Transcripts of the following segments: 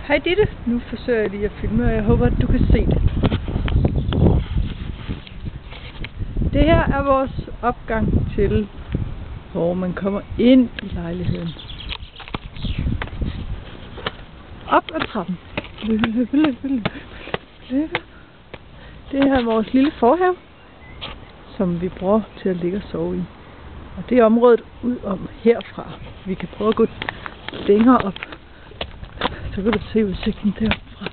Hej Ditte, nu forsøger jeg lige at filme, og jeg håber, at du kan se det. Det her er vores opgang til, hvor man kommer ind i lejligheden. Op ad trappen. Det her er vores lille forhave, som vi bruger til at ligge og sove i. Og det er området ud om herfra. Vi kan prøve at gå længere op. Så kan du se udsigten derfra.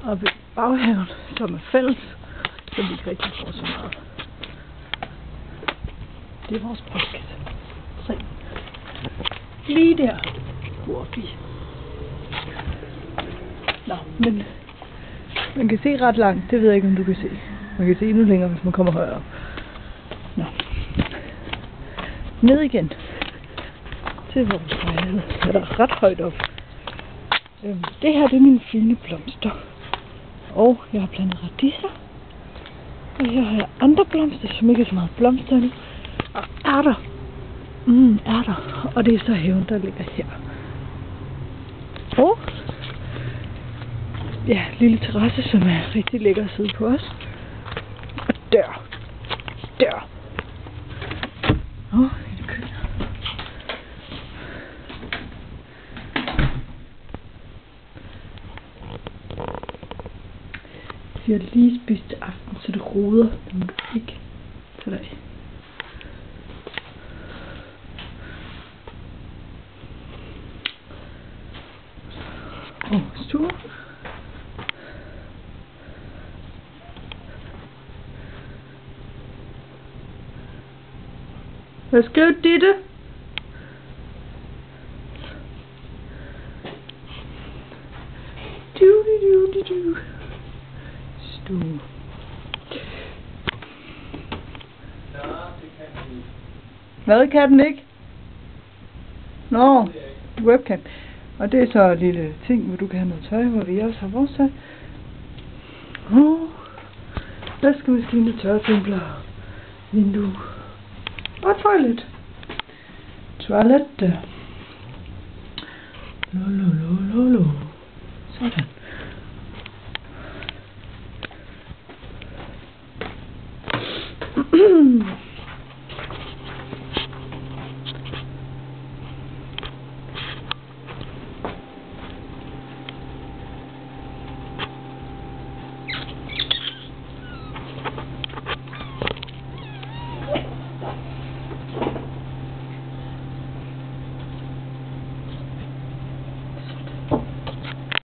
Og ved baghaven, som er fælles, som vi ikke rigtig får så meget. Det er vores postkasse. Se. Lige der bor vi. Nå, men man kan se ret langt. Det ved jeg ikke, om du kan se. Man kan se endnu længere, hvis man kommer højere op. Nå. Ned igen. Til vores lejlighed. Er der ret højt op. Det her det er mine fine blomster. Og jeg har plantet radiser. Og her har jeg andre blomster, som ikke er så meget blomster nu. Og ærter. Ærter. Og det er så haven, der ligger her. Og ja, lille terrasse, som er rigtig lækker at sidde på os. Og der. Et køkken. Vi har lige spist aften, så det roder. Det må du ikke tage dig af. Stue. Hvad skrev Ditte? Du. Stue. Ja, det kan den ikke. Hvad kan den ikke? Nå, webcam. Og det er så en lille ting, hvor du kan have noget tøj, hvor vi også har vores tøj. Vaskemaskine, tørretumbler, vindue og toilet. Toilet der. Lo. Sådan.